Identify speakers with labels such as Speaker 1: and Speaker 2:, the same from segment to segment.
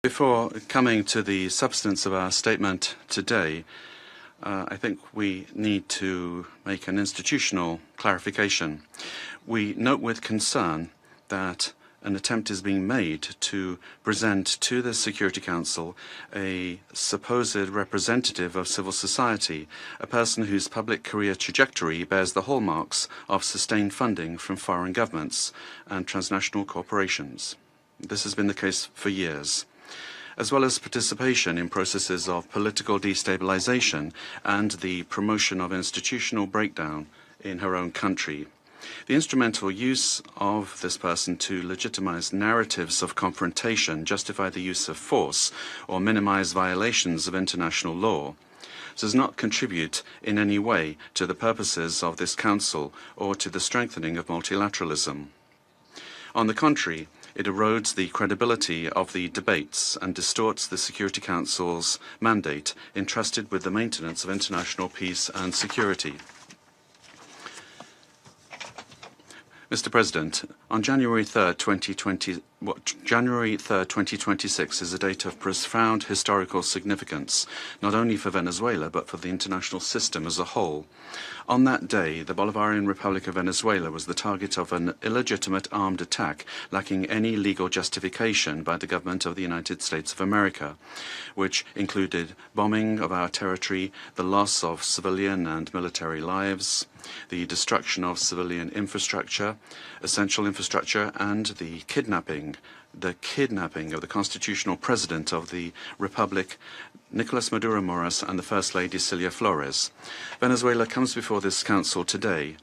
Speaker 1: Before coming to the substance of our statement today, I think we need to make an institutional clarification. We note with concern that an attempt is being made to present to the Security Council a supposed representative of civil society, a person whose public career trajectory bears the hallmarks of sustained funding from foreign governments and transnational corporations. This has been the case for years, as well as participation in processes of political destabilization and the promotion of institutional breakdown in her own country. The instrumental use of this person to legitimize narratives of confrontation, justify the use of force, or minimize violations of international law does not contribute in any way to the purposes of this Council or to the strengthening of multilateralism. On the contrary, it erodes the credibility of the debates and distorts the Security Council's mandate entrusted with the maintenance of international peace and security. Mr. President, on January 3rd, 2026 is a date of profound historical significance, not only for Venezuela, but for the international system as a whole. On that day, the Bolivarian Republic of Venezuela was the target of an illegitimate armed attack lacking any legal justification by the government of the United States of America, which included bombing of our territory, the loss of civilian and military lives, the destruction of civilian infrastructure, essential infrastructure, and the kidnapping of the constitutional president of the Republic, Nicolas Maduro Moras, and the First Lady Cilia Flores. Venezuela comes before this Council today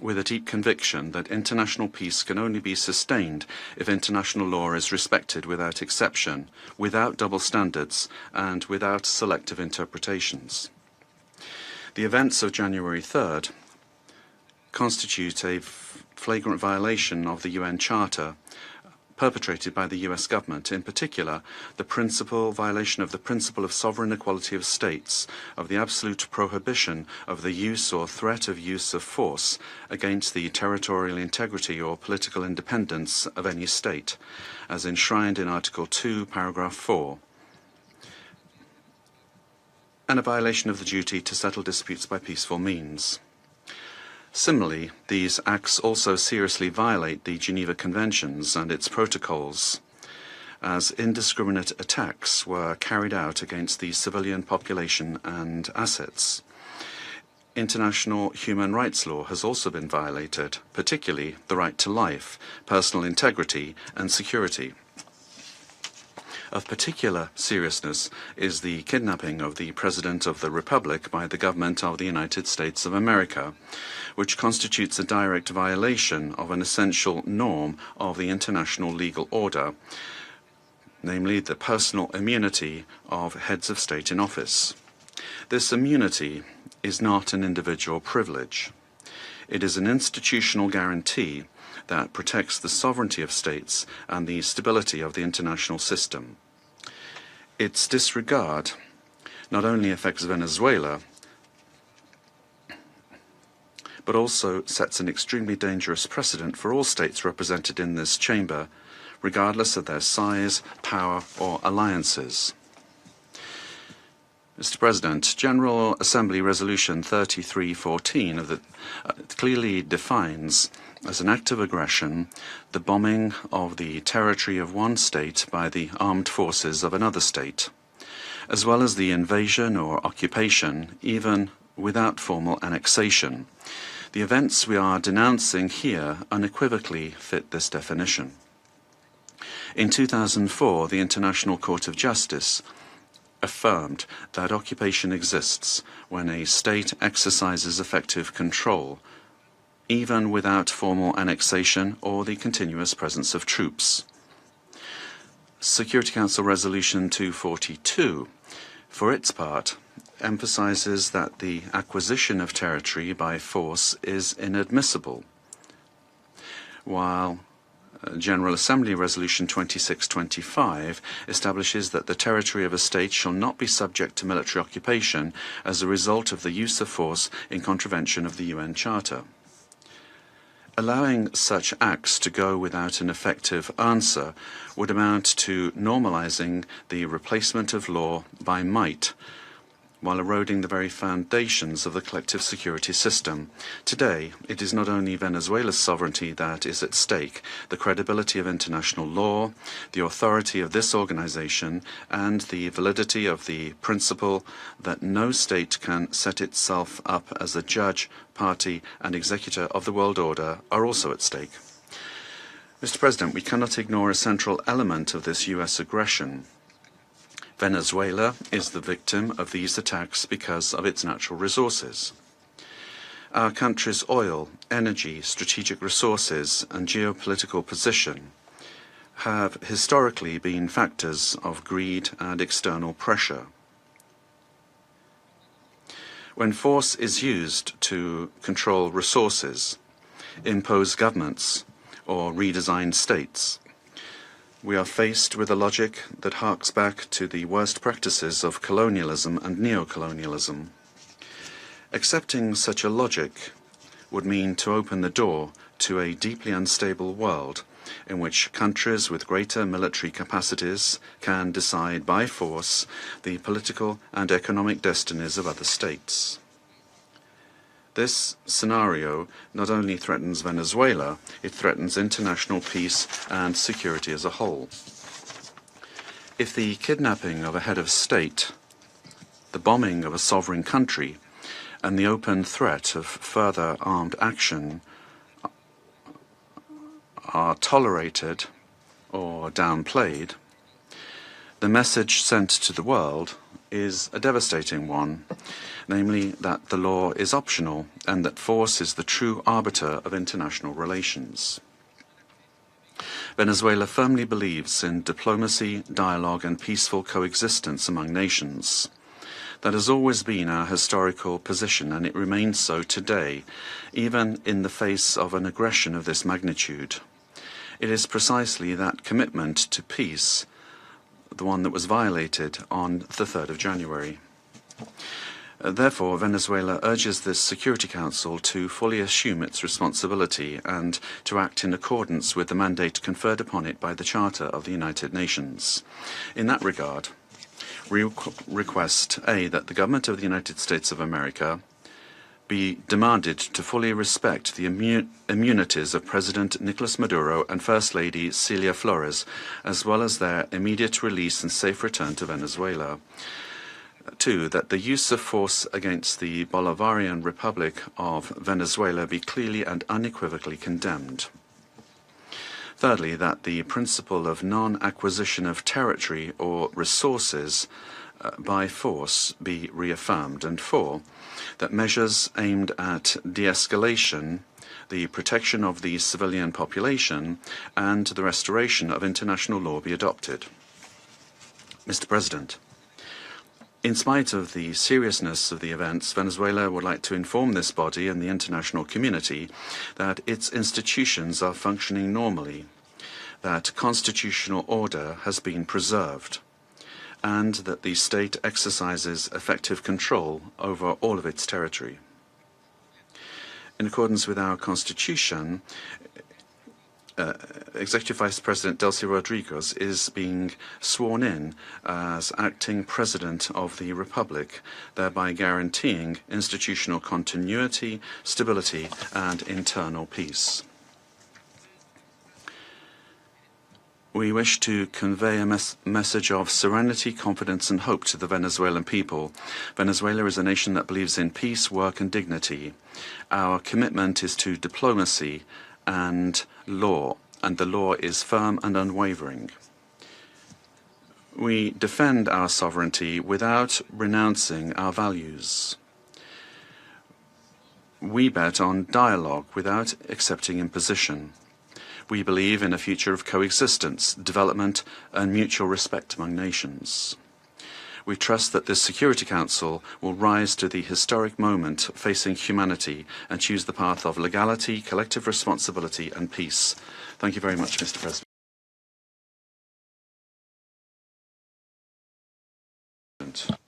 Speaker 1: with a deep conviction that international peace can only be sustained if international law is respected without exception, without double standards, and without selective interpretations. The events of January 3rd constitute a flagrant violation of the UN Charter perpetrated by the US government, in particular the violation of the principle of sovereign equality of states, of the absolute prohibition of the use or threat of use of force against the territorial integrity or political independence of any state, as enshrined in Article 2, Paragraph 4, and a violation of the duty to settle disputes by peaceful means. Similarly, these acts also seriously violate the Geneva Conventions and its protocols, as indiscriminate attacks were carried out against the civilian population and assets. International human rights law has also been violated, particularly the right to life, personal integrity, and security. Of particular seriousness is the kidnapping of the President of the Republic by the government of the United States of America, which constitutes a direct violation of an essential norm of the international legal order, namely the personal immunity of heads of state in office. This immunity is not an individual privilege. It is an institutional guarantee that protects the sovereignty of states and the stability of the international system. Its disregard not only affects Venezuela, but also sets an extremely dangerous precedent for all states represented in this chamber, regardless of their size, power, or alliances. Mr. President, General Assembly Resolution 3314 clearly defines as an act of aggression the bombing of the territory of one state by the armed forces of another state, as well as the invasion or occupation, even without formal annexation. The events we are denouncing here unequivocally fit this definition. In 2004, the International Court of Justice affirmed that occupation exists when a state exercises effective control, even without formal annexation or the continuous presence of troops. Security Council Resolution 242, for its part, emphasizes that the acquisition of territory by force is inadmissible, while General Assembly Resolution 2625 establishes that the territory of a state shall not be subject to military occupation as a result of the use of force in contravention of the UN Charter. Allowing such acts to go without an effective answer would amount to normalizing the replacement of law by might, while eroding the very foundations of the collective security system. Today, it is not only Venezuela's sovereignty that is at stake, the credibility of international law, the authority of this organization, and the validity of the principle that no state can set itself up as a judge, party, and executor of the world order are also at stake. Mr. President, we cannot ignore a central element of this U.S. aggression. Venezuela is the victim of these attacks because of its natural resources. Our country's oil, energy, strategic resources, and geopolitical position have historically been factors of greed and external pressure. When force is used to control resources, impose governments, or redesign states, we are faced with a logic that harks back to the worst practices of colonialism and neocolonialism. Accepting such a logic would mean to open the door to a deeply unstable world in which countries with greater military capacities can decide by force the political and economic destinies of other states. This scenario not only threatens Venezuela, it threatens international peace and security as a whole. If the kidnapping of a head of state, the bombing of a sovereign country, and the open threat of further armed action are tolerated or downplayed, the message sent to the world is a devastating one, namely that the law is optional and that force is the true arbiter of international relations. Venezuela firmly believes in diplomacy, dialogue, and peaceful coexistence among nations. That has always been our historical position, and it remains so today, even in the face of an aggression of this magnitude. It is precisely that commitment to peace, the one that was violated on the 3rd of January. Therefore, Venezuela urges this Security Council to fully assume its responsibility and to act in accordance with the mandate conferred upon it by the Charter of the United Nations. In that regard, we request, A, that the government of the United States of America be demanded to fully respect the immunities of President Nicolas Maduro and First Lady Celia Flores, as well as their immediate release and safe return to Venezuela. 2, that the use of force against the Bolivarian Republic of Venezuela be clearly and unequivocally condemned. Thirdly, that the principle of non-acquisition of territory or resources by force be reaffirmed. And 4, that measures aimed at de-escalation, the protection of the civilian population, and the restoration of international law be adopted. Mr. President, in spite of the seriousness of the events, Venezuela would like to inform this body and the international community that its institutions are functioning normally, that constitutional order has been preserved, and that the state exercises effective control over all of its territory. In accordance with our Constitution, Executive Vice President Delcy Rodriguez is being sworn in as acting President of the Republic, thereby guaranteeing institutional continuity, stability, and internal peace. We wish to convey a message of serenity, confidence, and hope to the Venezuelan people. Venezuela is a nation that believes in peace, work, and dignity. Our commitment is to diplomacy and law, and the law is firm and unwavering. We defend our sovereignty without renouncing our values. We bet on dialogue without accepting imposition. We believe in a future of coexistence, development, and mutual respect among nations. We trust that this Security Council will rise to the historic moment facing humanity and choose the path of legality, collective responsibility, and peace. Thank you very much, Mr. President.